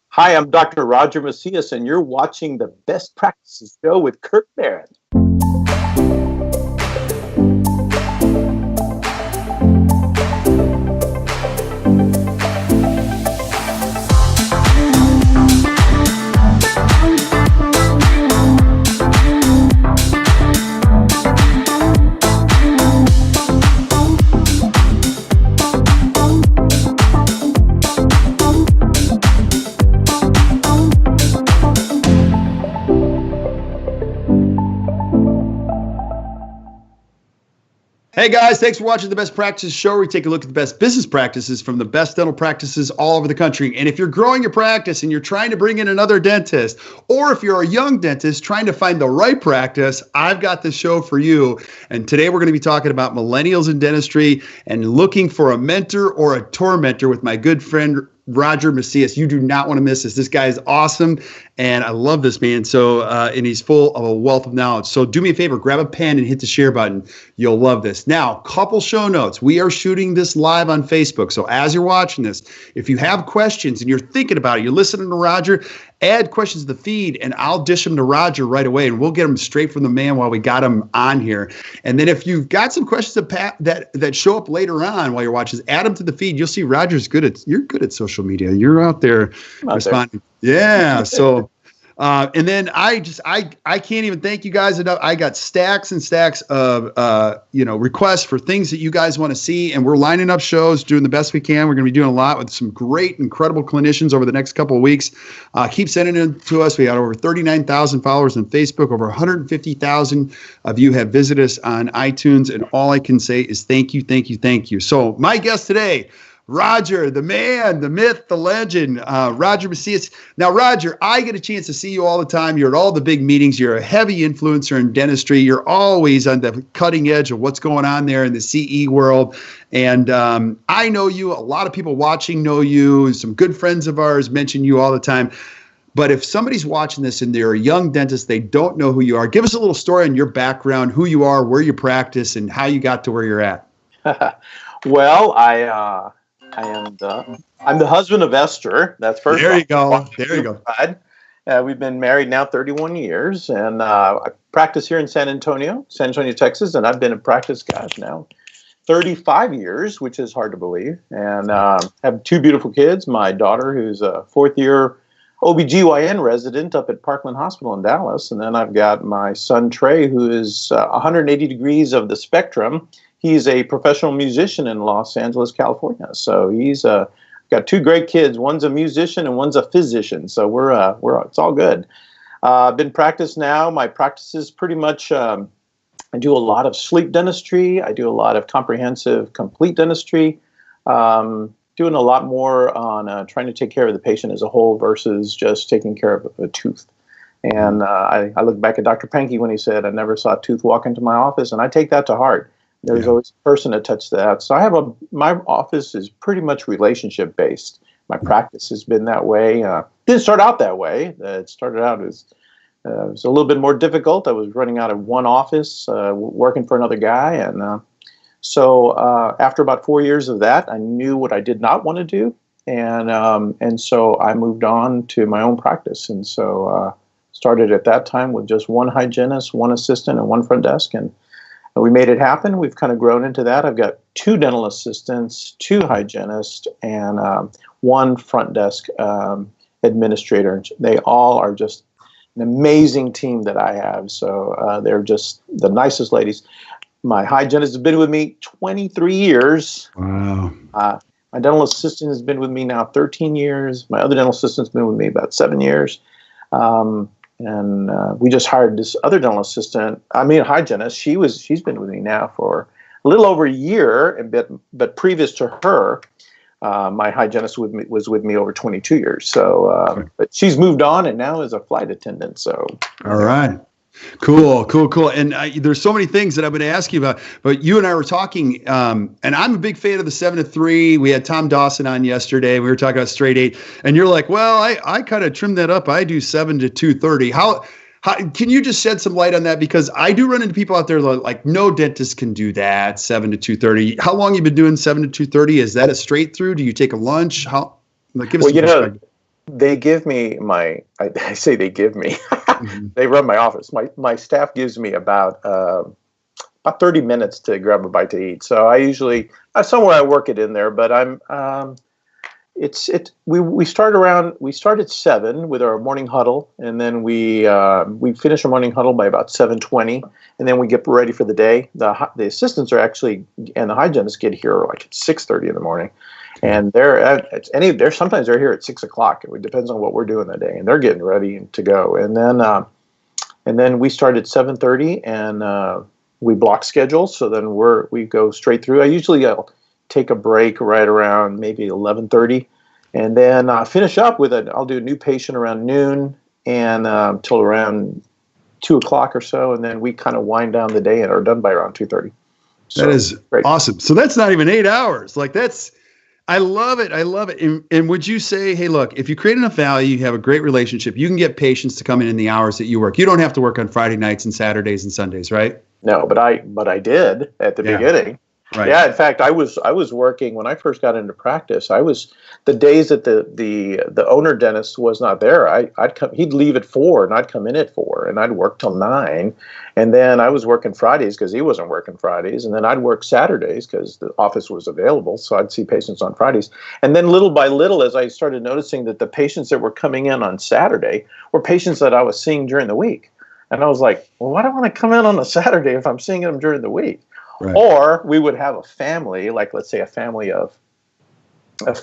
Hi, I'm Dr. Roger Macias, and you're watching the Best Practices Show with Kurt Barron. Hey guys, thanks for watching the Best Practices Show, where we take a look at the best business practices from the best dental practices all over the country. And if you're growing your practice and you're trying to bring in another dentist, or if you're a young dentist trying to find the right practice, I've got this show for you. And today we're going to be talking about millennials in dentistry and looking for a mentor or a tormentor with my good friend Roger Macias. You do not want to miss this. This guy is awesome, and I love this man. So, and he's full of a wealth of knowledge. So do me a favor, grab a pen and hit the share button. You'll love this. Now, couple show notes. We are shooting this live on Facebook. So as you're watching this, if you have questions and you're thinking about it, you're listening to Roger, add questions to the feed, and I'll dish them to Roger right away, and we'll get them straight from the man while we got him on here. And then if you've got some questions that show up later on while you're watching, add them to the feed. You'll see Roger's you're good at social media. You're out there responding. Yeah. So, and then I can't even thank you guys enough. I got stacks and stacks of, requests for things that you guys want to see. And we're lining up shows, doing the best we can. We're going to be doing a lot with some great, incredible clinicians over the next couple of weeks. Keep sending them to us. We got over 39,000 followers on Facebook. Over 150,000 of you have visited us on iTunes. And all I can say is thank you, thank you, thank you. So my guest today, Roger, the man, the myth, the legend, Roger Macias. Now, Roger, I get a chance to see you all the time. You're at all the big meetings. You're a heavy influencer in dentistry. You're always on the cutting edge of what's going on there in the CE world. And I know you. A lot of people watching know you. Some good friends of ours mention you all the time. But if somebody's watching this and they're a young dentist, they don't know who you are, give us a little story on your background, who you are, where you practice, and how you got to where you're at. Well, I'm the husband of Esther. That's first. There you go. There you go. We've been married now 31 years, and I practice here in San Antonio, Texas, and I've been in practice, gosh, now 35 years, which is hard to believe. And have two beautiful kids. My daughter, who's a fourth-year OBGYN resident up at Parkland Hospital in Dallas, and then I've got my son Trey, who is 180 degrees of the spectrum. He's a professional musician in Los Angeles, California. So he's got two great kids. One's a musician and one's a physician. So we're it's all good. I've been practiced now. My practice is pretty much I do a lot of sleep dentistry. I do a lot of comprehensive, complete dentistry. Doing a lot more on trying to take care of the patient as a whole versus just taking care of a tooth. And I look back at Dr. Pankey when he said, "I never saw a tooth walk into my office," and I take that to heart. There's always a person to touch that. So my office is pretty much relationship based. My practice has been that way. Didn't start out that way. It started out as it was a little bit more difficult. I was running out of one office, working for another guy, and so after about 4 years of that, I knew what I did not want to do, and so I moved on to my own practice, and so started at that time with just one hygienist, one assistant, and one front desk, and we made it happen. We've kind of grown into that. I've got two dental assistants, two hygienists, and one front desk administrator. They all are just an amazing team that I have. So they're just the nicest ladies. My hygienist has been with me 23 years. Wow. My dental assistant has been with me now 13 years. My other dental assistant's been with me about 7 years. And we just hired this other dental assistant. Hygienist. She's been with me now for a little over a year. But previous to her, my hygienist was with me over 22 years. So, but she's moved on and now is a flight attendant. So, all right. Cool. And there's so many things that I'm going to ask you about, but you and I were talking, and I'm a big fan of the 7 to 3. We had Tom Dawson on yesterday. We were talking about straight 8, and you're like, well, I kind of trimmed that up. I do 7 to 2:30. How can you just shed some light on that? Because I do run into people out there like no dentist can do that, 7 to 2:30. How long you been doing 7 to 2:30? Is that a straight through? Do you take a lunch? Give us some perspective. They give me I say they give me, Mhm. they run my office. My staff gives me about 30 minutes to grab a bite to eat. So I usually, somewhere I work it in there, but we start at 7 with our morning huddle, and then we finish our morning huddle by about 7:20, and then we get ready for the day. The assistants are actually, and the hygienists get here like at 6:30 in the morning, and they're sometimes they're here at 6 o'clock. It depends on what we're doing that day, and they're getting ready to go. And then we start at 7:30, and we block schedules. So then we go straight through. I'll take a break right around maybe 11:30, and then finish up with I'll do a new patient around noon and till around 2 o'clock or so, and then we kind of wind down the day and are done by around 2:30. So, That is great. awesome. So that's not even 8 hours. Like I love it. I love it. And would you say, hey, look, if you create enough value, you have a great relationship, you can get patients to come in the hours that you work. You don't have to work on Friday nights and Saturdays and Sundays, right? No, but I did at the beginning. Right. Yeah, in fact, I was working when I first got into practice. I was the days that the owner dentist was not there. I'd come. He'd leave at 4, and I'd come in at 4, and I'd work till 9, and then I was working Fridays because he wasn't working Fridays, and then I'd work Saturdays because the office was available. So I'd see patients on Fridays, and then little by little, as I started noticing that the patients that were coming in on Saturday were patients that I was seeing during the week, and I was like, well, why do I want to come in on a Saturday if I'm seeing them during the week? Right. Or we would have a family, like let's say a family of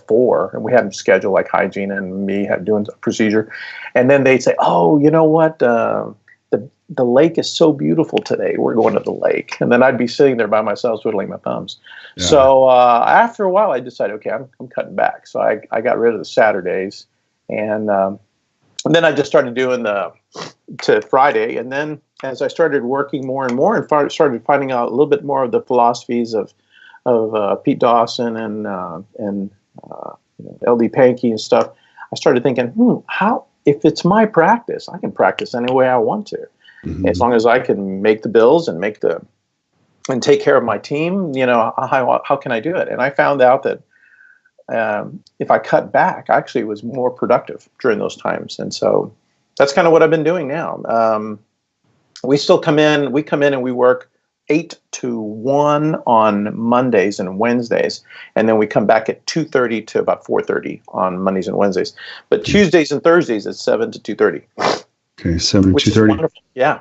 4, and we had them scheduled like hygiene and me doing a procedure, and then they'd say, "Oh, you know what? The lake is so beautiful today. We're going to the lake." And then I'd be sitting there by myself, twiddling my thumbs. Yeah. So after a while, I decided, okay, I'm cutting back. So I got rid of the Saturdays, and then I just started doing to Friday, and then as I started working more and more and started finding out a little bit more of the philosophies of Pete Dawson and LD Pankey and stuff, I started thinking, how, if it's my practice, I can practice any way I want to, as long as I can make the bills and and take care of my team. How can I do it? And I found out that if I cut back, I actually was more productive during those times, and so that's kind of what I've been doing now. We come in and we work 8 to 1 on Mondays and Wednesdays, and then we come back at 2:30 to about 4:30 on Mondays and Wednesdays. But Tuesdays and Thursdays it's 7 to 2:30. Okay, 7 to 2:30. Yeah.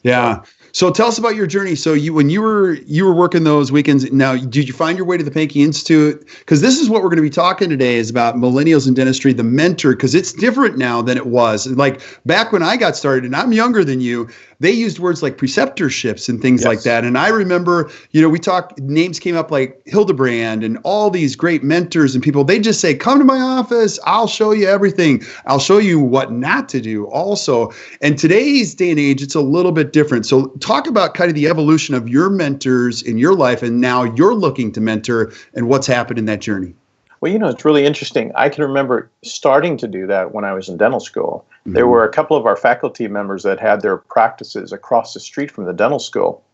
Yeah. So tell us about your journey. So when you were working those weekends, now did you find your way to the Pankey Institute? Because this is what we're going to be talking today is about millennials in dentistry, the mentor, because it's different now than it was. Like back when I got started, and I'm younger than you, they used words like preceptorships and things like that. And I remember, names came up like Hildebrand and all these great mentors and people. They just say, come to my office. I'll show you everything. I'll show you what not to do also. And today's day and age, it's a little bit different. So talk about kind of the evolution of your mentors in your life, and now you're looking to mentor, and what's happened in that journey. Well, it's really interesting. I can remember starting to do that when I was in dental school. Mm-hmm. There were a couple of our faculty members that had their practices across the street from the dental school.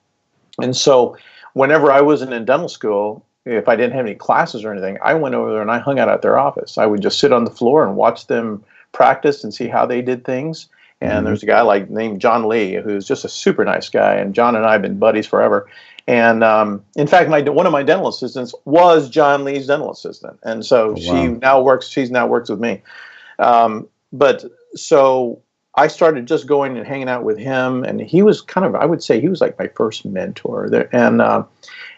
And so whenever I wasn't in dental school, if I didn't have any classes or anything, I went over there and I hung out at their office. I would just sit on the floor and watch them practice and see how they did things. And there's a guy named John Lee, who's just a super nice guy. And John and I have been buddies forever. And in fact, one of my dental assistants was John Lee's dental assistant. And so she's now works with me. But so I started just going and hanging out with him. And he was I would say he was like my first mentor there.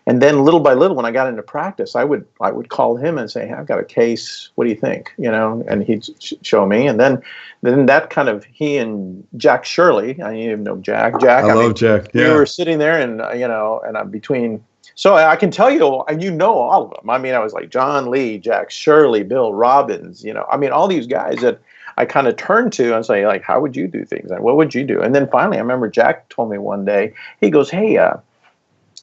And then little by little, when I got into practice, I would call him and say, hey, I've got a case. What do you think? And he'd show me. And then that he and Jack Shirley, I didn't even know Jack. I love Jack. Yeah. We were sitting there and I'm between. So I can tell you, and all of them. I mean, I was like John Lee, Jack Shirley, Bill Robbins, all these guys that I kind of turned to and say, like, how would you do things? And what would you do? And then finally, I remember Jack told me one day, he goes, hey,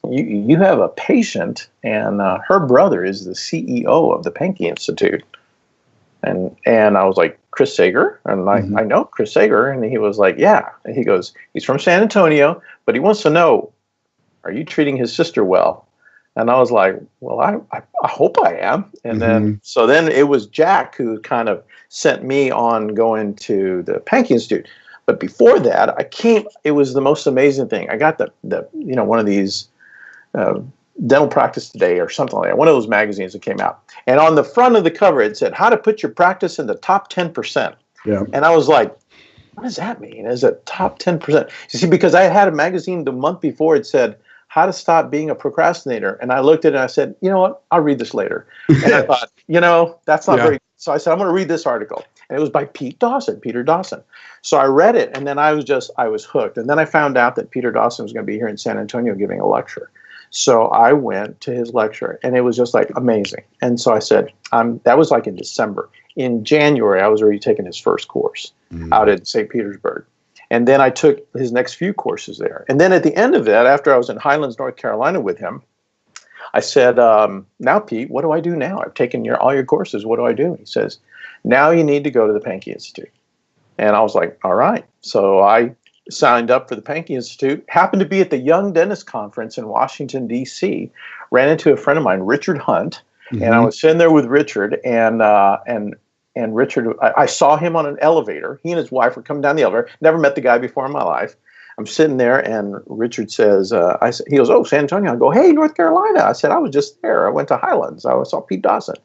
you have a patient, and her brother is the CEO of the Pankey Institute. And I was like, Chris Sager? And I know Chris Sager. And he was like, yeah. And he goes, he's from San Antonio, but he wants to know, are you treating his sister well? And I was like, well, I hope I am. And then it was Jack who kind of sent me on going to the Pankey Institute. But before that, it was the most amazing thing. I got one of these Dental Practice Today or something like that, one of those magazines that came out. And on the front of the cover, it said, how to put your practice in the top 10%. Yeah. And I was like, what does that mean? Is it top 10%? You see, because I had a magazine the month before, it said, how to stop being a procrastinator. And I looked at it and I said, you know what? I'll read this later. And I thought, that's not very good. So I said, I'm going to read this article. And it was by Peter Dawson. So I read it, and then I was hooked. And then I found out that Peter Dawson was going to be here in San Antonio giving a lecture. So I went to his lecture, and it was just like amazing. And so I said, that was like in December. In January, I was already taking his first course out in St. Petersburg. And then I took his next few courses there. And then at the end of that, after I was in Highlands, North Carolina with him, I said, now, Pete, what do I do now? I've taken all your courses. What do I do? He says, now you need to go to the Pankey Institute. And I was like, all right. So I signed up for the Pankey Institute, happened to be at the Young Dentist Conference in Washington, D.C., ran into a friend of mine, Richard Hunt, and I was sitting there with Richard, and Richard, I saw him on an elevator. He and his wife were coming down the elevator. Never met the guy before in my life. I'm sitting there, and Richard says, he goes, oh, San Antonio. I go, hey, North Carolina. I said, I was just there. I went to Highlands. I saw Pete Dawson.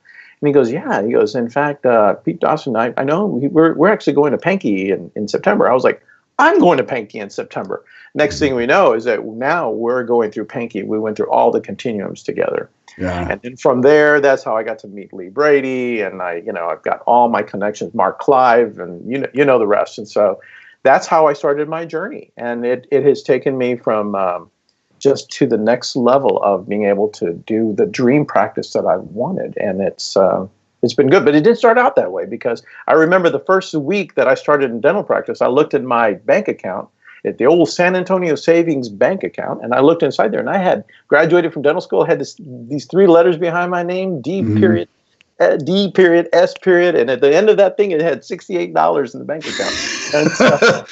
And he goes, yeah. He goes, in fact, Pete Dawson, I know we're actually going to Pankey in September. I was like, I'm going to Pankey in September. Next thing we know is that now we're going through Pankey. We went through all the continuums together. Yeah. And then from there, that's how I got to meet Lee Brady, and I've got all my connections, Mark Clive, and you know the rest. And so that's how I started my journey, and it has taken me from just to the next level of being able to do the dream practice that I wanted, and it's been good. But it did start out that way, because I remember the first week that I started in dental practice, I looked at my bank account, at the old San Antonio Savings Bank account, and I looked inside there, and I had graduated from dental school, had these three letters behind my name, D period, S period, and at the end of that thing, it had $68 in the bank account. And so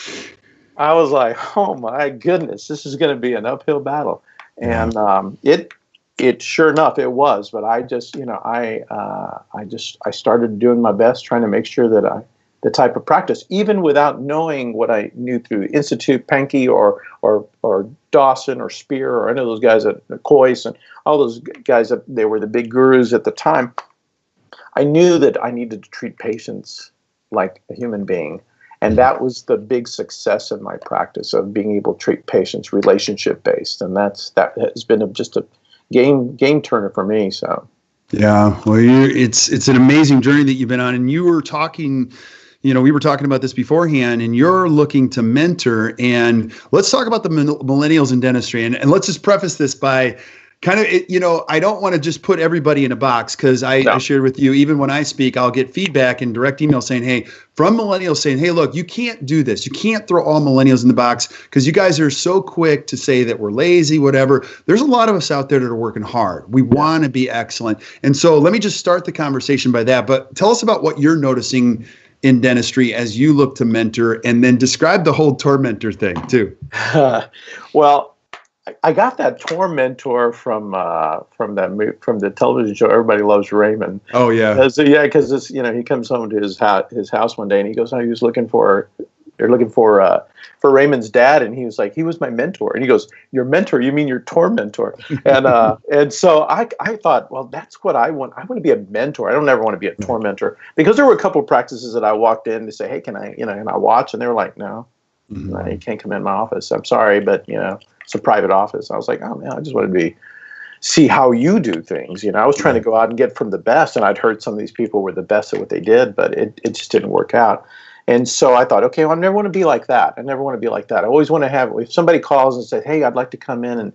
I was like, oh my goodness, this is going to be an uphill battle. And it sure enough, it was. But I just, I started doing my best, trying to make sure that the type of practice, even without knowing what I knew through Institute, Pankey, or Dawson, or Spear, or any of those guys at Coyce, and all those guys, they were the big gurus at the time. I knew that I needed to treat patients like a human being. And that was the big success in my practice, of being able to treat patients relationship-based. And that has been just a game turner for me. So, yeah, well, it's an amazing journey that you've been on. And you were talking, we were talking about this beforehand, and you're looking to mentor. And let's talk about the millennials in dentistry. And let's just preface this by kind of, I don't want to just put everybody in a box, because I shared with you, even when I speak, I'll get feedback and direct email saying, hey, from millennials saying, hey, look, you can't do this. You can't throw all millennials in the box, because you guys are so quick to say that we're lazy, whatever. There's a lot of us out there that are working hard. We want to be excellent. And so let me just start the conversation by that. But tell us about what you're noticing in dentistry as you look to mentor, and then describe the whole Tormenter thing too. Well, I got that Tormenter from the television show Everybody Loves Raymond. Oh yeah, because he comes home to his house one day, and he goes, he was looking for Raymond's dad, and he was like, he was my mentor, and he goes, your mentor? You mean your Tormenter? And so I thought, well, that's what I want. I want to be a mentor. I don't ever want to be a Tormenter, because there were a couple of practices that I walked in to say, hey, can I and I watch, and they were like, no, you can't come in my office. I'm sorry, but it's a private office. I was like, oh man, I just want to see how you do things. I was trying to go out and get from the best, and I'd heard some of these people were the best at what they did, but it just didn't work out. And so I thought, okay, well, I never want to be like that. I never want to be like that. I always want to have, if somebody calls and says, hey, I'd like to come in and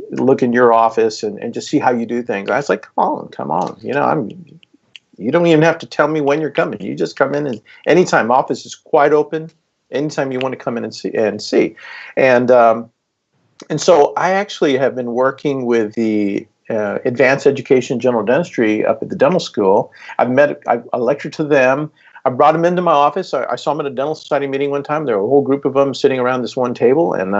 look in your office and just see how you do things. I was like, come on. You don't even have to tell me when you're coming. You just come in, and anytime. Office is quite open. Anytime you want to come in and see. And so I actually have been working with the Advanced Education General Dentistry up at the dental school. I lectured to them. I brought them into my office. I saw them at a dental society meeting one time. There were a whole group of them sitting around this one table, and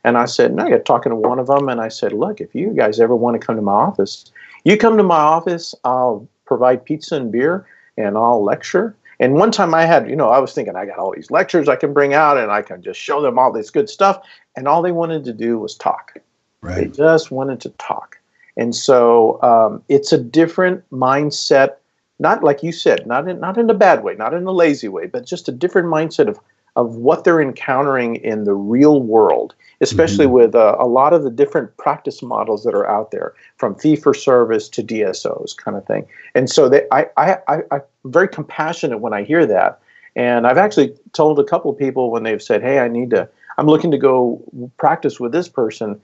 And I said, and I got talking to one of them, and I said, look, if you guys ever want to come to my office, you come to my office, I'll provide pizza and beer, and I'll lecture. And one time I had, I was thinking I got all these lectures I can bring out, and I can just show them all this good stuff. And all they wanted to do was talk. Right. They just wanted to talk. And so it's a different mindset, not like you said, not in a bad way, not in a lazy way, but just a different mindset of what they're encountering in the real world, especially with a lot of the different practice models that are out there, from fee-for-service to DSOs kind of thing. And so I'm very compassionate when I hear that. And I've actually told a couple of people when they've said, hey, I'm looking to go practice with this person.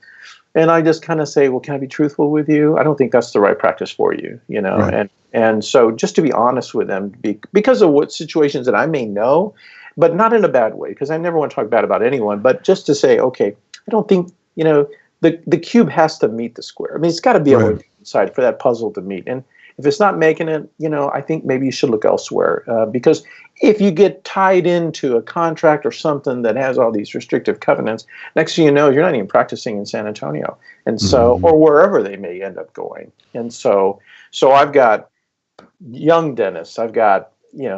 And I just kind of say, well, can I be truthful with you? I don't think that's the right practice for you, Right. And so just to be honest with them, because of what situations that I may know, but not in a bad way, because I never want to talk bad about anyone, but just to say, okay, I don't think, the cube has to meet the square. I mean, it's got to be able to decide for that puzzle to meet. And if it's not making it, I think maybe you should look elsewhere, because if you get tied into a contract or something that has all these restrictive covenants, next thing you know, you're not even practicing in San Antonio, and so or wherever they may end up going. And so I've got young dentists. I've got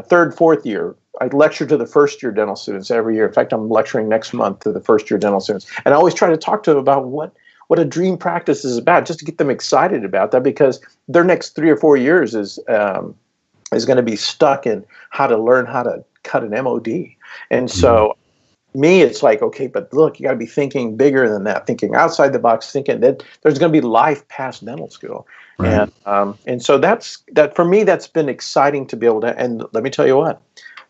third, fourth year. I lecture to the first year dental students every year. In fact, I'm lecturing next month to the first year dental students, and I always try to talk to them about what a dream practice is about, just to get them excited about that, because their next 3 or 4 years is going to be stuck in how to learn how to cut an MOD. And so me, it's like, okay, but look, you got to be thinking bigger than that, thinking outside the box, thinking that there's going to be life past dental school. Right. And so that for me, that's been exciting to be able to, and let me tell you what,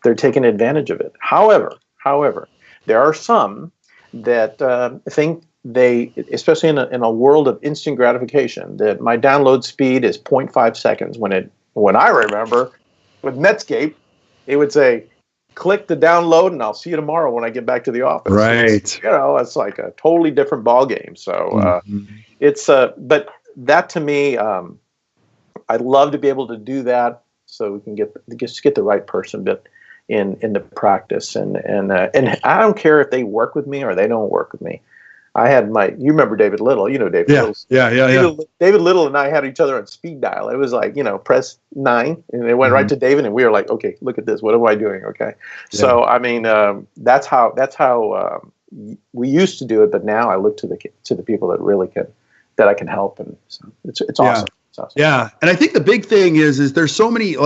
they're taking advantage of it. However, there are some that think they, especially in a world of instant gratification, that my download speed is 0.5 seconds. When I remember with Netscape, it would say, click to download and I'll see you tomorrow when I get back to the office. Right. It's like a totally different ball game. So but that to me, I'd love to be able to do that so we can get the right person in the practice. And I don't care if they work with me or they don't work with me. I had you remember David Little, David Little. Yeah. David Little and I had each other on speed dial. It was like, press 9 and it went right to David and we were like, okay, look at this. What am I doing? Okay. Yeah. So, I mean, that's how we used to do it. But now I look to the people that really that I can help. And so it's awesome. It's awesome. Yeah. And I think the big thing is there's so many,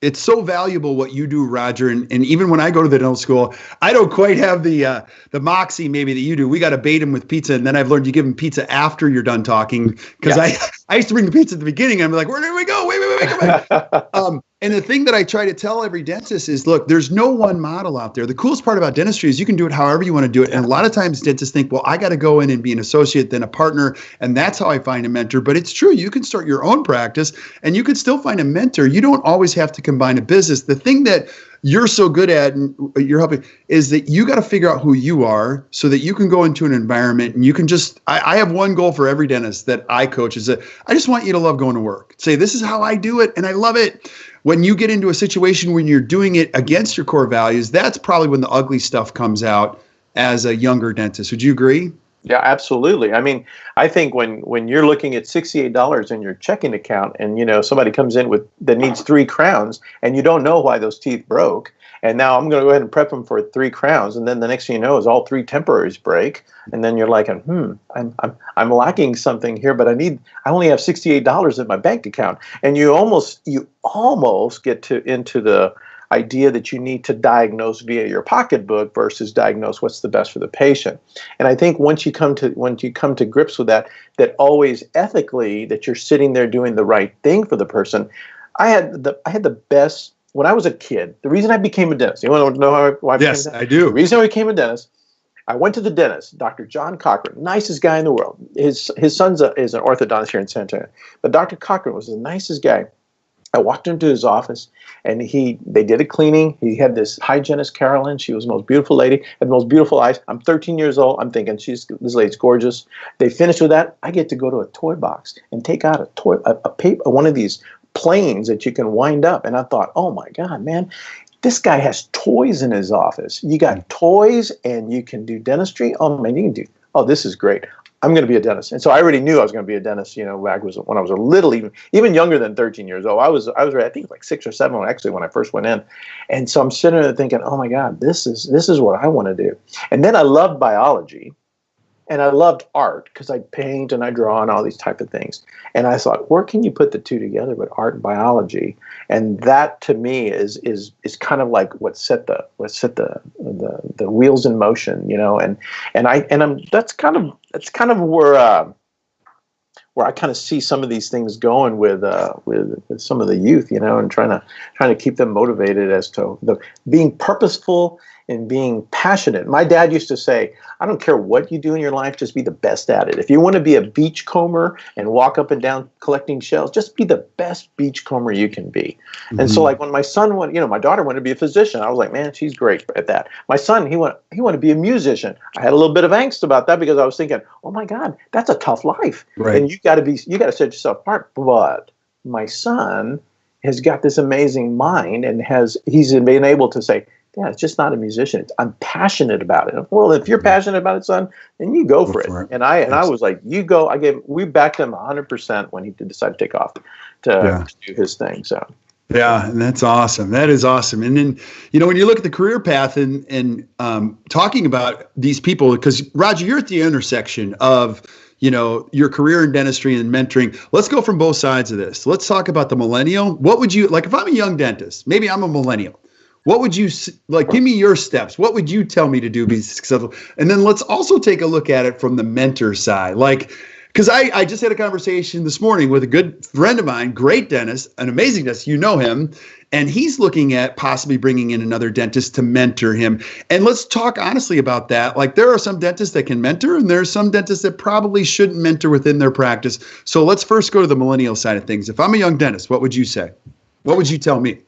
it's so valuable what you do, Roger. And even when I go to the dental school, I don't quite have the moxie maybe that you do. We got to bait them with pizza. And then I've learned you give them pizza after you're done talking. Because I used to bring the pizza at the beginning. And I'm like, where did we go? Wait, come back. And the thing that I try to tell every dentist is, look, there's no one model out there. The coolest part about dentistry is you can do it however you want to do it. And a lot of times dentists think, well, I got to go in and be an associate, then a partner. And that's how I find a mentor. But it's true. You can start your own practice and you can still find a mentor. You don't always have to combine a business. The thing that you're so good at and you're helping is that you got to figure out who you are so that you can go into an environment and you can just, I have one goal for every dentist that I coach is that I just want you to love going to work. Say, this is how I do it and I love it. When you get into a situation when you're doing it against your core values, that's probably when the ugly stuff comes out as a younger dentist. Would you agree? Yeah, absolutely. I mean, I think when you're looking at $68 in your checking account and, somebody comes in that needs 3 crowns and you don't know why those teeth broke. And now I'm going to go ahead and prep them for 3 crowns. And then the next thing you know is all 3 temporaries break. And then you're like, I'm lacking something here, but I only have $68 in my bank account. And you almost get into the idea that you need to diagnose via your pocketbook versus diagnose what's the best for the patient. And I think once you come to grips with that always ethically that you're sitting there doing the right thing for the person. I had the best when I was a kid. The reason I became a dentist. You want to know why I became a dentist? Yes, I do. The reason I became a dentist, I went to the dentist, Dr. John Cochran, nicest guy in the world. His son's is an orthodontist here in San Antonio. But Dr. Cochran was the nicest guy. I walked into his office, and they did a cleaning. He had this hygienist, Carolyn. She was the most beautiful lady, had the most beautiful eyes. I'm 13 years old. I'm thinking, this lady's gorgeous. They finished with that. I get to go to a toy box and take out a paper, one of these planes that you can wind up. And I thought, oh my God, man, this guy has toys in his office. You got toys, and you can do dentistry. Oh man, you can do oh, this is great. I'm going to be a dentist. And so I already knew I was going to be a dentist, back when I was a little, even younger than 13 years old. I was I think like 6 or 7 when I first went in. And so I'm sitting there thinking, oh my God, this is what I want to do. And then I loved biology. And I loved art because I paint and I draw and all these type of things. And I thought, where can you put the two together with art and biology? And that to me is kind of like what set the wheels in motion, that's kind of where I kind of see some of these things going with some of the youth, and trying to keep them motivated as to being purposeful and being passionate. My dad used to say, I don't care what you do in your life, just be the best at it. If you want to be a beachcomber and walk up and down collecting shells, just be the best beachcomber you can be. Mm-hmm. And so like when my son went, my daughter wanted to be a physician. I was like, man, she's great at that. My son, he wanted to be a musician. I had a little bit of angst about that because I was thinking, oh my God, that's a tough life. Right. And you got to set yourself apart. But my son has got this amazing mind and he's been able to say, yeah, it's just not a musician. I'm passionate about it. Well, if you're passionate about it, son, then you go for it. And I was like, you go. We backed him 100% when he did decide to take off to do his thing. So. Yeah, and that's awesome. That is awesome. And then, when you look at the career path and talking about these people, because Roger, you're at the intersection of, your career in dentistry and mentoring. Let's go from both sides of this. Let's talk about the millennial. What would you, like if I'm a young dentist, maybe I'm a millennial, what would you, like, give me your steps. What would you tell me to do to be successful? And then let's also take a look at it from the mentor side. Like, because I just had a conversation this morning with a good friend of mine, great dentist, an amazing dentist, him, and he's looking at possibly bringing in another dentist to mentor him. And let's talk honestly about that. Like, there are some dentists that can mentor, and there are some dentists that probably shouldn't mentor within their practice. So let's first go to the millennial side of things. If I'm a young dentist, what would you say? What would you tell me?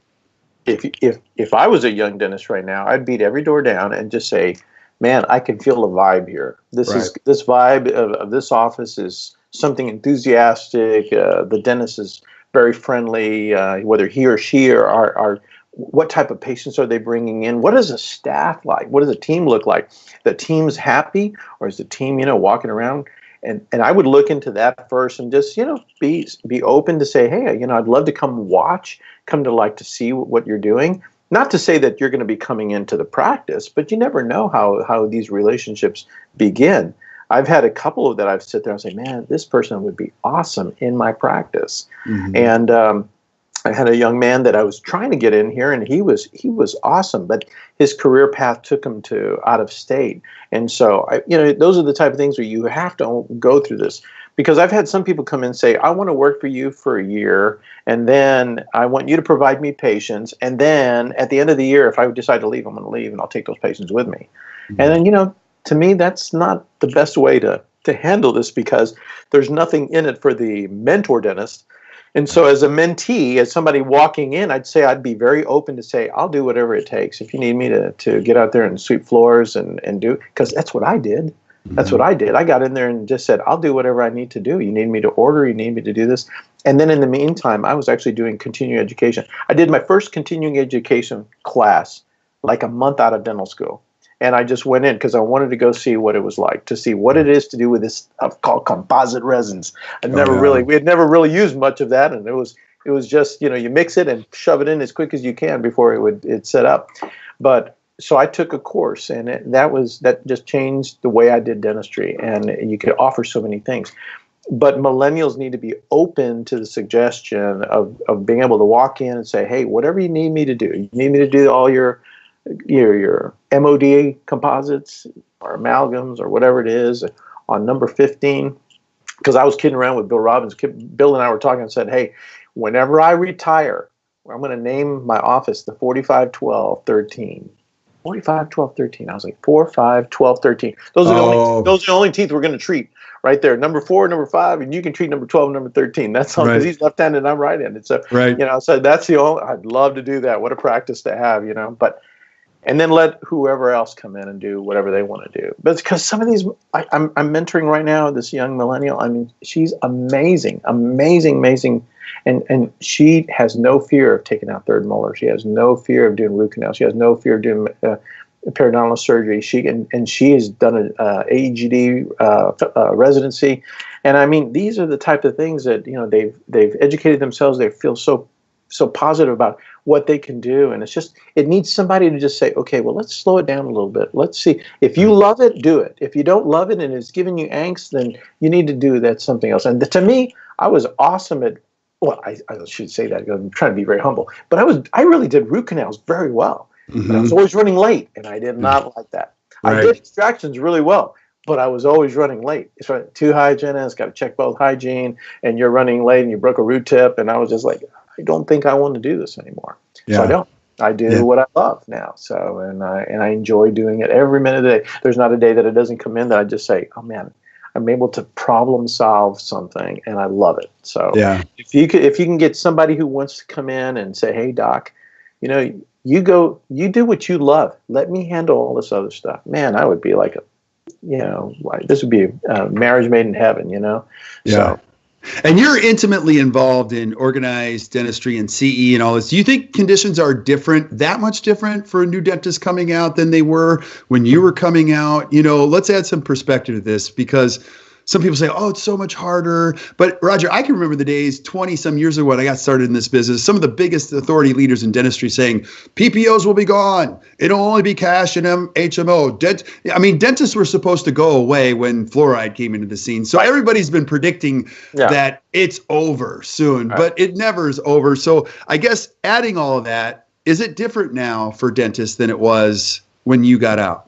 If I was a young dentist right now, I'd beat every door down and just say, man, I can feel a vibe here. This vibe of this office is something enthusiastic. The dentist is very friendly, whether he or she are what type of patients are they bringing in? What is the staff like? What does the team look like? The team's happy, or is the team, walking around? And I would look into that first and just, be open to say, hey, I'd love to come to see what you're doing. Not to say that you're going to be coming into the practice, but you never know how these relationships begin. I've had a couple of that I've sit there and say, man, this person would be awesome in my practice. Mm-hmm. And I had a young man that I was trying to get in here, and he was awesome, but his career path took him to out of state. And so, those are the type of things where you have to go through this. Because I've had some people come in and say, I want to work for you for a year, and then I want you to provide me patients, and then at the end of the year, if I decide to leave, I'm going to leave, and I'll take those patients with me. Mm-hmm. And then, to me, that's not the best way to handle this, because there's nothing in it for the mentor dentist. And so as a mentee, as somebody walking in, I'd be very open to say, I'll do whatever it takes. If you need me to get out there and sweep floors and do, because that's what I did. That's what I did. I got in there and just said, I'll do whatever I need to do. You need me to order, you need me to do this. And then in the meantime, I was actually doing continuing education. I did my first continuing education class like a month out of dental school. And I just went in because I wanted to go see what it was like, to see what it is to do with this stuff called composite resins. We had never really used much of that. And it was just, you mix it and shove it in as quick as you can before it set up. But so I took a course, and that just changed the way I did dentistry, and you could offer so many things. But millennials need to be open to the suggestion of being able to walk in and say, hey, whatever you need me to do. You need me to do all your MOD composites or amalgams or whatever it is on number 15. Because I was kidding around with Bill Robbins. Bill and I were talking and said, hey, whenever I retire, I'm going to name my office the 451213. 45, 12, 13. I was like, 4, 5, 12, 13. Those are the only teeth we're going to treat right there. Number 4, number 5, and you can treat number 12, number 13. That's all, because he's left-handed and I'm right-handed. So, so that's the only, I'd love to do that. What a practice to have, but, and then let whoever else come in and do whatever they want to do. But it's because some of these, I'm mentoring right now, this young millennial. I mean, she's amazing. And she has no fear of taking out third molar. She has no fear of doing root canal. She has no fear of doing periodontal surgery. She has done a AEGD residency, and I mean, these are the type of things that they've educated themselves. They feel so positive about what they can do, and it needs somebody to just say, okay, well, let's slow it down a little bit. Let's see, if you love it, do it. If you don't love it and it's giving you angst, then you need to do that something else. And to me, I was awesome at, well, I should say that because I'm trying to be very humble, but I really did root canals very well. But I was always running late, and I did not like that. Right. I did extractions really well, but I was always running late. It's right, 2 hygienists, got to check both hygiene, and you're running late, and you broke a root tip, and I was just like, I don't think I want to do this anymore. Yeah. So I don't. I do what I love now. So and I enjoy doing it every minute of the day. There's not a day that it doesn't come in that I just say, oh man, I'm able to problem solve something, and I love it. So if you can get somebody who wants to come in and say, hey doc, you do what you love. Let me handle all this other stuff. Man, I would be like this would be a marriage made in heaven, Yeah. So, and you're intimately involved in organized dentistry and CE and all this. Do you think conditions are that much different for a new dentist coming out than they were when you were coming out? Let's add some perspective to this, because some people say, oh, it's so much harder. But Roger, I can remember the days 20 some years ago when I got started in this business, some of the biggest authority leaders in dentistry saying PPOs will be gone. It'll only be cash and HMO. Dentists were supposed to go away when fluoride came into the scene. So everybody's been predicting that it's over soon, but it never is over. So I guess adding all of that, is it different now for dentists than it was when you got out?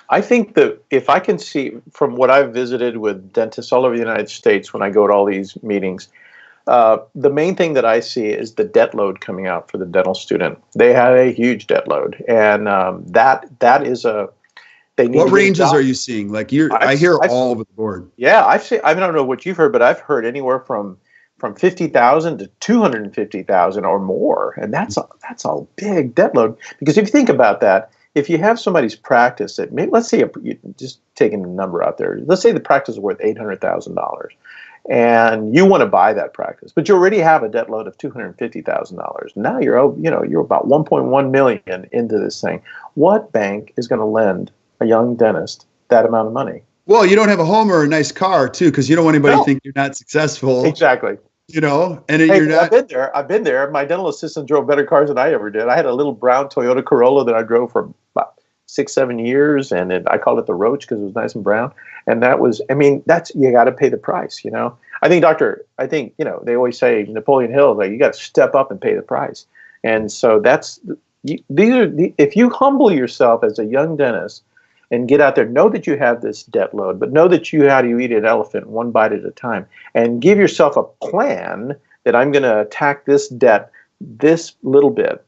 I think that if I can see from what I've visited with dentists all over the United States when I go to all these meetings, the main thing that I see is the debt load coming out for the dental student. They have a huge debt load, and that is a. They need. What ranges are you seeing? Like I hear all over the board. Yeah, I don't know what you've heard, but I've heard anywhere from 50,000 to 250,000 or more, and that's a big debt load. Because if you think about that. If you have somebody's practice that let's say just taking a number out there, let's say the practice is worth $800,000, and you want to buy that practice, but you already have a debt load of $250,000. Now you're about 1.1 million into this thing. What bank is going to lend a young dentist that amount of money? Well, you don't have a home or a nice car too, because you don't want anybody to think you're not successful. Exactly. And you're not. I've been there. My dental assistant drove better cars than I ever did. I had a little brown Toyota Corolla that I drove for about 6-7 years, and I called it the Roach because it was nice and brown. And that's you got to pay the price. I think they always say Napoleon Hill, like you got to step up and pay the price. And so if you humble yourself as a young dentist and get out there, know that you have this debt load, but know that how do you eat an elephant one bite at a time, and give yourself a plan that I'm going to attack this debt this little bit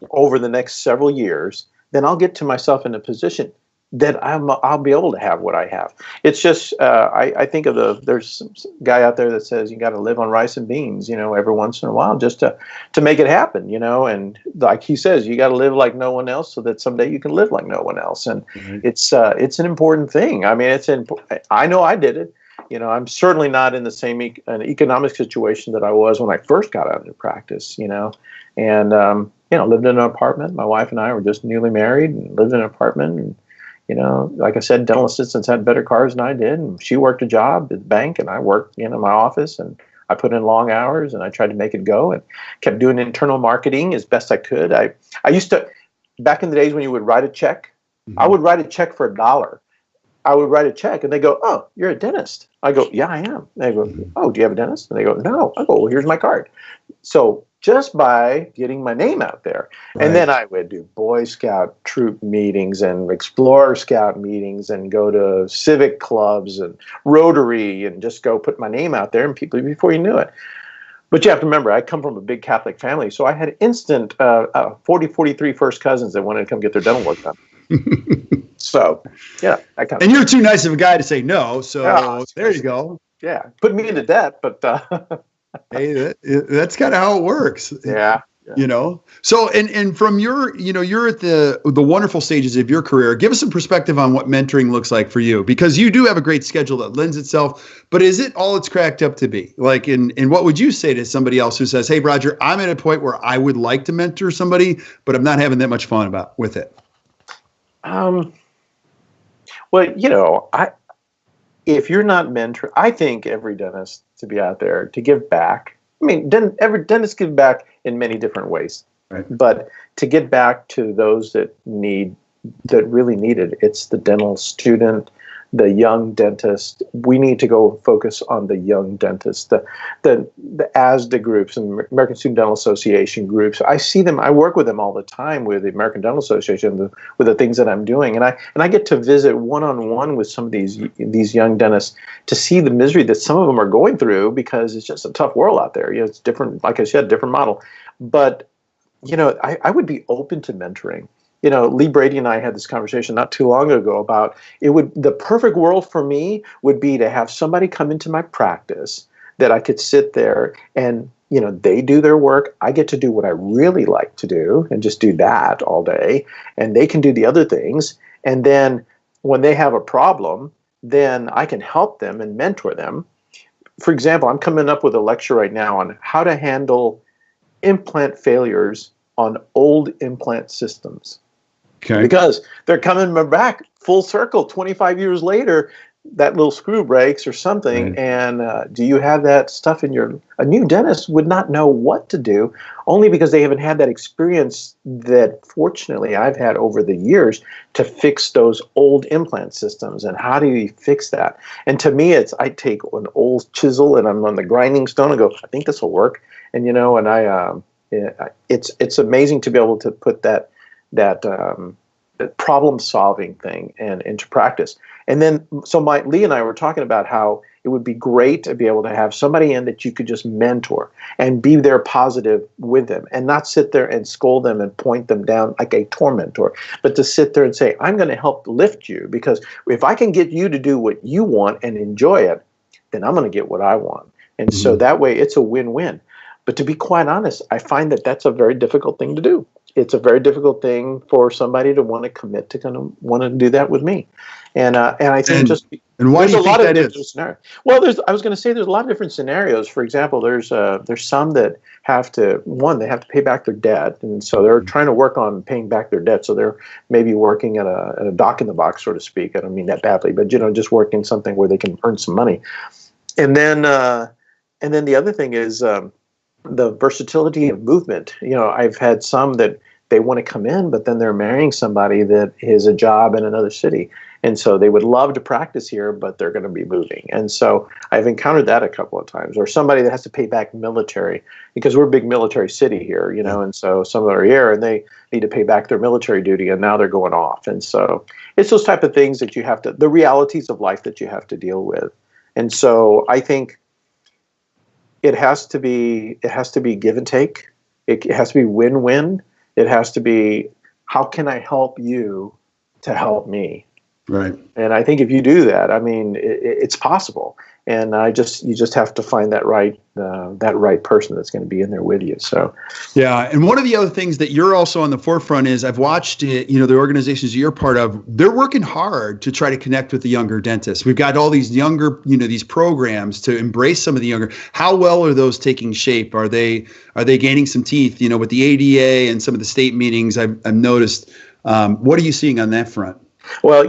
over the next several years. Then I'll get to myself in a position that I'll be able to have what I have. It's just I think of there's some guy out there that says you got to live on rice and beans, every once in a while just to make it happen, and like he says, you got to live like no one else so that someday you can live like no one else. And it's an important thing. I mean, I know I did it. I'm certainly not in the same economic situation that I was when I first got out into practice, and lived in an apartment. My wife and I were just newly married and lived in an apartment. And like I said, dental assistants had better cars than I did, and she worked a job at the bank, and I worked in my office, and I put in long hours, and I tried to make it go, and kept doing internal marketing as best I could. I used to, back in the days when you would write a check, I would write a check for $1. I would write a check, and they go, "Oh, you're a dentist." I go, "Yeah, I am." They go, "Oh, do you have a dentist?" And they go, "No." I go, "Well, here's my card." So just by getting my name out there. Right. And then I would do Boy Scout troop meetings and Explorer Scout meetings and go to civic clubs and Rotary and just go put my name out there, and people, before you knew it. But you have to remember, I come from a big Catholic family, so I had instant 43 first cousins that wanted to come get their dental work done. So, yeah. And you're too nice of a guy to say no, so there you go. Yeah, put me into debt, but... Hey, that's kind of how it works. Yeah. So and from your, you're at the wonderful stages of your career. Give us some perspective on what mentoring looks like for you, because you do have a great schedule that lends itself, but is it all it's cracked up to be? Like, and what would you say to somebody else who says, "Hey, Roger, I'm at a point where I would like to mentor somebody, but I'm not having that much fun with it"? Um, well, if you're not mentor, I think every dentist to be out there to give back. I mean, every dentist give back in many different ways, Right. but to get back to those that really need it, it's the dental student, the young dentist. We need to go focus on the young dentist, the ASDA groups and American Student Dental Association groups. I see them. I work with them all the time with the American Dental Association, with the things that I'm doing, and I get to visit one-on-one with some of these young dentists to see the misery that some of them are going through, because it's just a tough world out there. It's different, like I said, different model, but I would be open to mentoring. Lee Brady and I had this conversation not too long ago about the perfect world for me would be to have somebody come into my practice that I could sit there and, they do their work. I get to do what I really like to do and just do that all day. And they can do the other things. And then when they have a problem, then I can help them and mentor them. For example, I'm coming up with a lecture right now on how to handle implant failures on old implant systems. Okay. Because they're coming back full circle 25 years later, that little screw breaks or something. Right. And do you have that stuff in a new dentist would not know what to do, only because they haven't had that experience that fortunately I've had over the years to fix those old implant systems. And how do you fix that? And to me, I take an old chisel and I'm on the grinding stone and go, I think this will work. And, it's amazing to be able to put that problem-solving thing into practice. And then, so Lee and I were talking about how it would be great to be able to have somebody in that you could just mentor and be there positive with them and not sit there and scold them and point them down like a tormentor, but to sit there and say, I'm going to help lift you, because if I can get you to do what you want and enjoy it, then I'm going to get what I want. And so that way it's a win-win. But to be quite honest, I find that that's a very difficult thing to do. It's a very difficult thing for somebody to want to commit to kind of want to do that with me. And I think and why do you think that is? Scenarios. Well, I was going to say there's a lot of different scenarios. For example, there's some that have to pay back their debt, and so they're trying to work on paying back their debt. So they're maybe working at a dock in the box, so to speak. I don't mean that badly, but just working something where they can earn some money. And then the other thing is the versatility of movement. I've had some that they want to come in, but then they're marrying somebody that has a job in another city. And so they would love to practice here, but they're going to be moving. And so I've encountered that a couple of times. Or somebody that has to pay back military, because we're a big military city here, and so some of them are here and they need to pay back their military duty, and now they're going off. And so it's those type of things that the realities of life that you have to deal with. And so I think it has to be give and take. It has to be win-win. It has to be, how can I help you to help me? Right. And I think if you do that, I mean, it's possible. And you just have to find that right person that's going to be in there with you. So, yeah. And one of the other things that you're also on the forefront is, I've watched it, the organizations you're part of, they're working hard to try to connect with the younger dentists. We've got all these younger, these programs to embrace some of the younger. How well are those taking shape? Are they gaining some teeth, with the ADA and some of the state meetings I've noticed? What are you seeing on that front? Well,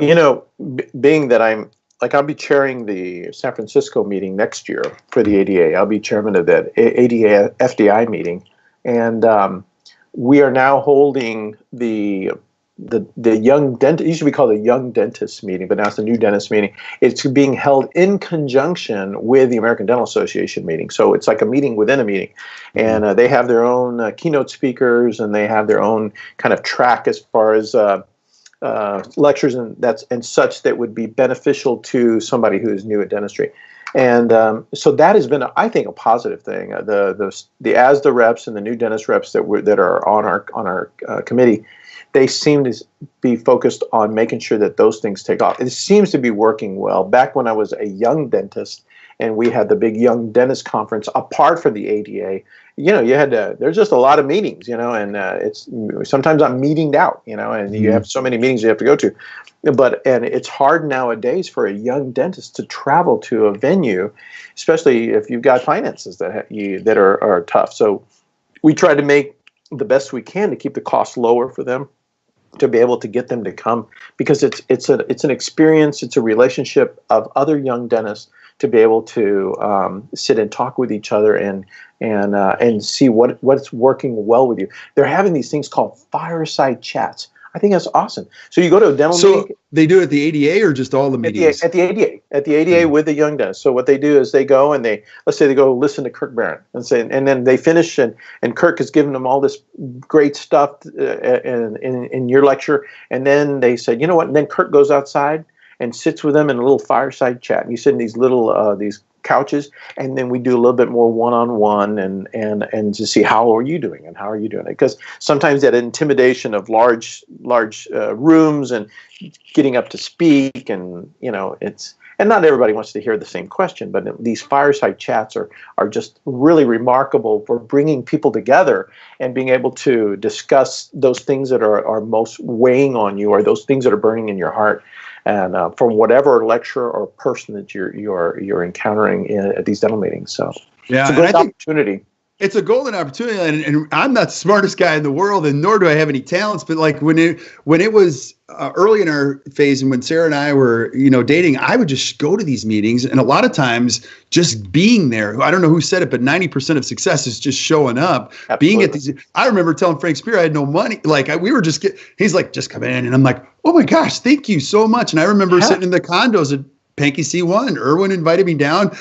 being that I'll be chairing the San Francisco meeting next year for the ADA. I'll be chairman of that ADA FDI meeting. And we are now holding the young dentist, it used to be called the young dentist meeting, but now it's the new dentist meeting. It's being held in conjunction with the American Dental Association meeting. So it's like a meeting within a meeting. And they have their own keynote speakers, and they have their own kind of track as far as lectures and such that would be beneficial to somebody who is new at dentistry. And so that has been, I think, a positive thing. The ASDA reps and the new dentist reps that are on our committee, they seem to be focused on making sure that those things take off. It seems to be working well. Back when I was a young dentist and we had the big young dentist conference apart from the ADA, there's just a lot of meetings, and it's sometimes I'm meetinged out, and you have so many meetings you have to go to. And it's hard nowadays for a young dentist to travel to a venue, especially if you've got finances that are tough. So we try to make the best we can to keep the costs lower for them. to be able to get them to come, because it's an experience, it's a relationship of other young dentists to be able to sit and talk with each other and see what's working well with you. They're having these things called fireside chats. I think that's awesome. So you go to a dental meeting. They do it at the ADA or just all the meetings? At the ADA with the young dentist. So what they do is they go and let's say they go listen to Kirk Barron and then they finish and Kirk has given them all this great stuff in your lecture, and then they said, you know what? And then Kirk goes outside and sits with them in a little fireside chat. And you sit in these little these couches, and then we do a little bit more one-on-one and to see how are you doing and how are you doing it, because sometimes that intimidation of large rooms and getting up to speak, and and not everybody wants to hear the same question, but these fireside chats are just really remarkable for bringing people together and being able to discuss those things that are most weighing on you, or those things that are burning in your heart. And from whatever lecturer or person that you're encountering at these dental meetings, so yeah, it's a great opportunity. It's a golden opportunity, and I'm not the smartest guy in the world, and nor do I have any talents. But like when it was early in our phase, and when Sarah and I were dating, I would just go to these meetings, and a lot of times just being there. I don't know who said it, but 90% of success is just showing up. Absolutely. Being at these. I remember telling Frank Spear I had no money. Like we were just he's like, just come in, and I'm like, oh my gosh, thank you so much. And I remember sitting in the condos at Pankey C1. Irwin invited me down.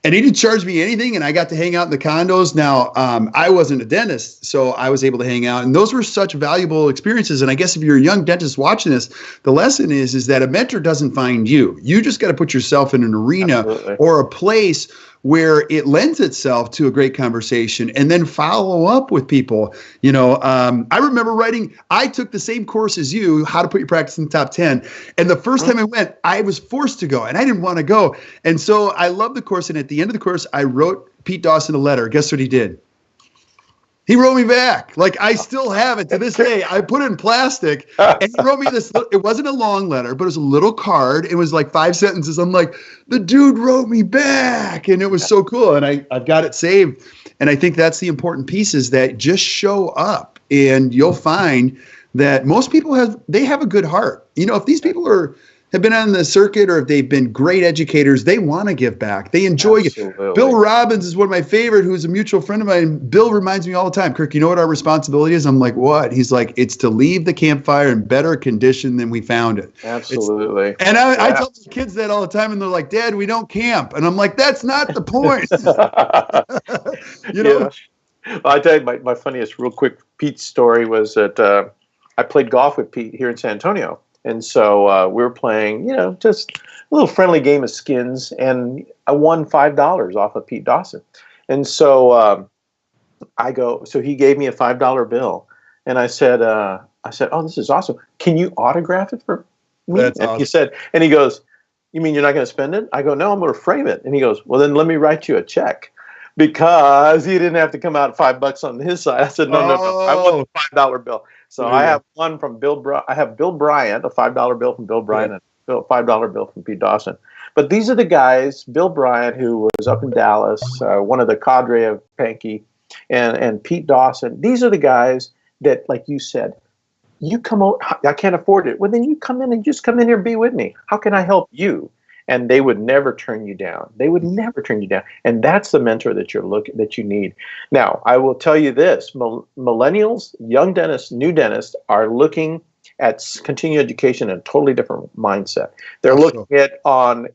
And he didn't charge me anything, and I got to hang out in the condos. Now, I wasn't a dentist, so I was able to hang out. And those were such valuable experiences. And I guess if you're a young dentist watching this, the lesson is that a mentor doesn't find you. You just got to put yourself in an arena Absolutely. Or a place where it lends itself to a great conversation, and then follow up with people. I remember I took the same course as you, How to Put Your Practice in the Top 10. And the first time I went, I was forced to go, and I didn't want to go. And so I loved the course. And at the end of the course, I wrote Pete Dawson a letter. Guess what he did? He wrote me back. Like, I still have it to this day. I put it in plastic, and he wrote me this. It wasn't a long letter, but it was a little card. It was like 5 sentences. I'm like, the dude wrote me back, and it was so cool. And I've got it saved. And I think that's the important piece, is that just show up, and you'll find that most people have a good heart. If these people have been on the circuit, or if they've been great educators, they want to give back. They enjoy it. Bill Robbins is one of my favorite, who's a mutual friend of mine. Bill reminds me all the time, Kirk, you know what our responsibility is? I'm like, what? He's like, it's to leave the campfire in better condition than we found it. Absolutely. And I tell the kids that all the time, and they're like, Dad, we don't camp. And I'm like, that's not the point. Yeah. Well, I tell you, my funniest real quick Pete story was that I played golf with Pete here in San Antonio. And so we were playing, just a little friendly game of skins, and I won $5 off of Pete Dawson. And so so he gave me a $5 bill, and I said, oh, this is awesome. Can you autograph it for me? That's and awesome. And he goes, you mean you're not going to spend it? I go, no, I'm going to frame it. And he goes, well, then let me write you a check. Because he didn't have to come out $5 on his side. I said, no. I want a $5 bill. So I have one from Bill. I have Bill Bryant, a $5 bill from Bill Bryant, and a $5 bill from Pete Dawson. But these are the guys: Bill Bryant, who was up in Dallas, one of the cadre of Pankey, and Pete Dawson. These are the guys that, like you said, you come over. I can't afford it. Well, then you come in and just come in here and be with me. How can I help you? And they would never turn you down. They would never turn you down. And that's the mentor that you need. Now, I will tell you this: millennials, young dentists, new dentists are looking at continuing education in a totally different mindset. They're looking at on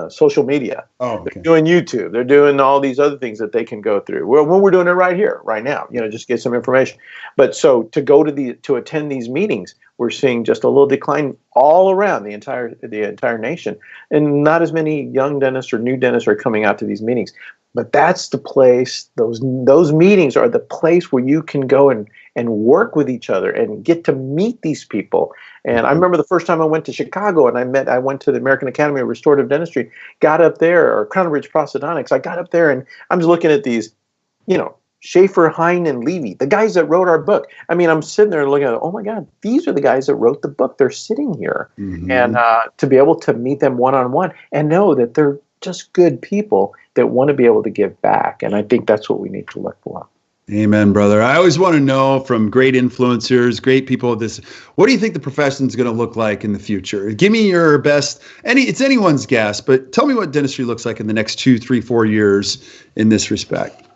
social media. Oh, okay. They're doing YouTube. They're doing all these other things that they can go through. Well, we're doing it right here, right now. Just get some information. But so to attend these meetings, we're seeing just a little decline all around the entire nation, and not as many young dentists or new dentists are coming out to these meetings. But that's the place. Those meetings are the place where you can go and work with each other and get to meet these people. And I remember the first time I went to Chicago, and I went to the American Academy of Restorative Dentistry, got up there, or Crown Ridge Prosthodontics. I got up there, and I'm just looking at these, Schaefer, Hine, and Levy, the guys that wrote our book. I mean, I'm sitting there looking at it, oh my God, these are the guys that wrote the book. They're sitting here. Mm-hmm. And to be able to meet them one-on-one and know that they're just good people that want to be able to give back. And I think that's what we need to look for. Amen, brother. I always want to know from great influencers, great people of this, what do you think the profession is going to look like in the future? Give me your best, it's anyone's guess, but tell me what dentistry looks like in the next 2, 3, 4 years in this respect.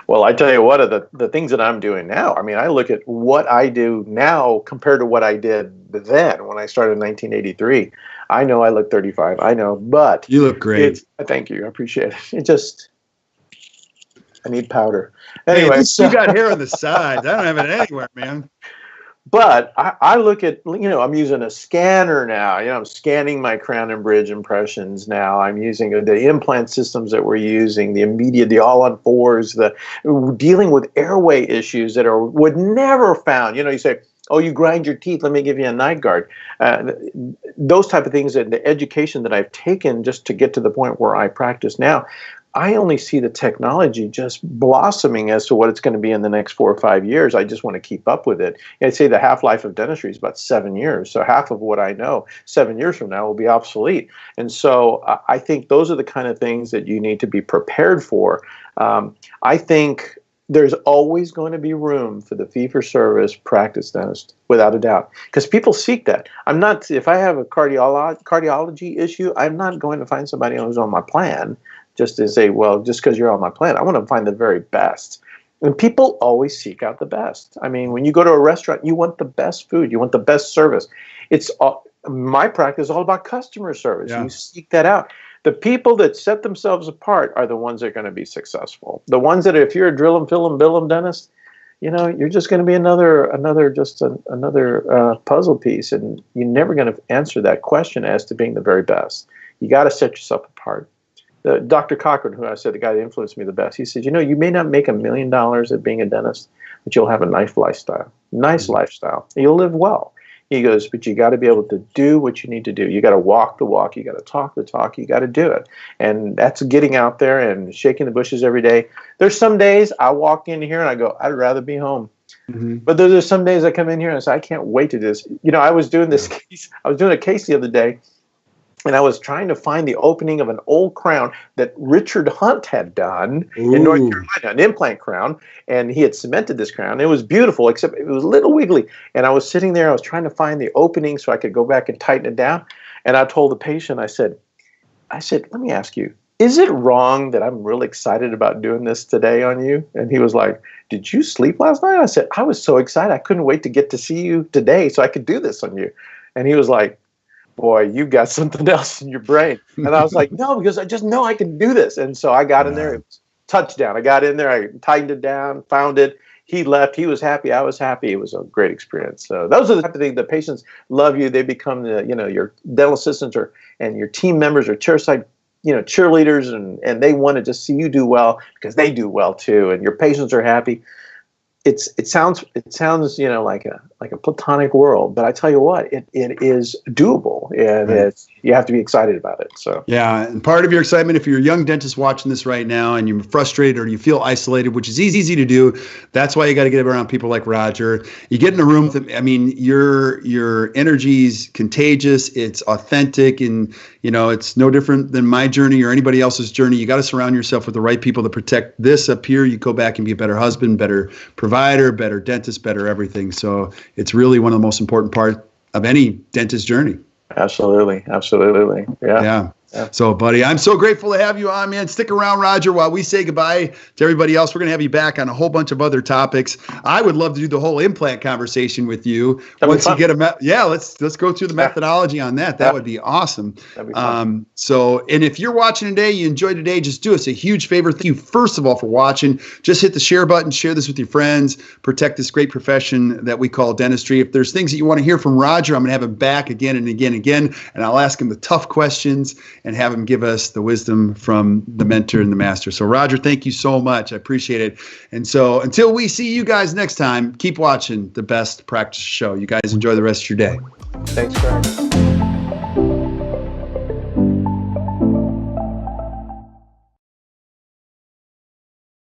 Well, I tell you what, of the things that I'm doing now, I mean, I look at what I do now compared to what I did then when I started in 1983. I know I look 35. I know, but you look great. Thank you. I appreciate it. I need powder. Anyway, you got hair on the sides. I don't have it anywhere, man. But I look at, I'm using a scanner now. I'm scanning my crown and bridge impressions now. I'm using the implant systems that we're using, the all on fours, dealing with airway issues that would never found. You say, oh, you grind your teeth, let me give you a night guard. Those type of things, and the education that I've taken just to get to the point where I practice now, I only see the technology just blossoming as to what it's going to be in the next 4 or 5 years. I just want to keep up with it. I'd say the half-life of dentistry is about 7 years. So half of what I know 7 years from now will be obsolete. And so I think those are the kind of things that you need to be prepared for. I think there's always going to be room for the fee-for-service practice dentist, without a doubt, because people seek that. If I have a cardiology issue, I'm not going to find somebody who's on my plan just to say, well, just because you're on my plan. I want to find the very best. And people always seek out the best. I mean, when you go to a restaurant, you want the best food. You want the best service. My practice is all about customer service. Yeah. You seek that out. The people that set themselves apart are the ones that are going to be successful. The ones that, if you're a drill 'em, fill 'em, bill 'em dentist, you're just going to be another puzzle piece, and you're never going to answer that question as to being the very best. You got to set yourself apart. Dr. Cochran, who I said the guy that influenced me the best, he said, you may not make $1 million at being a dentist, but you'll have a nice lifestyle. Lifestyle. You'll live well. He goes, but you got to be able to do what you need to do. You got to walk the walk. You got to talk the talk. You got to do it. And that's getting out there and shaking the bushes every day. There's some days I walk in here and I go, I'd rather be home. Mm-hmm. But there's some days I come in here and I say, I can't wait to do this. I was doing this case. I was doing a case the other day, and I was trying to find the opening of an old crown that Richard Hunt had done in North Carolina, an implant crown, and he had cemented this crown. It was beautiful, except it was a little wiggly. And I was sitting there, I was trying to find the opening so I could go back and tighten it down. And I told the patient, I said, let me ask you, is it wrong that I'm really excited about doing this today on you? And he was like, did you sleep last night? I said, I was so excited. I couldn't wait to get to see you today so I could do this on you. And he was like, boy, you've got something else in your brain. And I was like, no, because I just know I can do this. And so I got in there, it was touchdown. I got in there, I tightened it down, found it. He left. He was happy. I was happy. It was a great experience. So those are the type of things. The patients love you. They become your dental assistants and your team members or chairside cheerleaders, and they want to just see you do well because they do well too. And your patients are happy. It sounds like a platonic world, but I tell you what, it is doable, and you have to be excited about it. So yeah, and part of your excitement, if you're a young dentist watching this right now and you're frustrated or you feel isolated, which is easy to do, that's why you got to get around people like Roger. You get in a room with them, your energy's contagious, it's authentic, and it's no different than my journey or anybody else's journey. You got to surround yourself with the right people to protect this up here. You go back and be a better husband, better provider, better dentist, better everything. So it's really one of the most important parts of any dentist journey. Absolutely. Yeah. So, buddy, I'm so grateful to have you on, man. Stick around, Roger, while we say goodbye to everybody else. We're going to have you back on a whole bunch of other topics. I would love to do the whole implant conversation with you. Once you get let's go through the methodology on that. That would be awesome. That'd be fun. And if you're watching today, you enjoyed today, just do us a huge favor. Thank you, first of all, for watching. Just hit the share button, share this with your friends, protect this great profession that we call dentistry. If there's things that you want to hear from Roger, I'm going to have him back again and again, and I'll ask him the tough questions and have him give us the wisdom from the mentor and the master. So, Roger, thank you so much. I appreciate it. And so until we see you guys next time, keep watching the Best Practice Show. You guys enjoy the rest of your day. Thanks, Greg.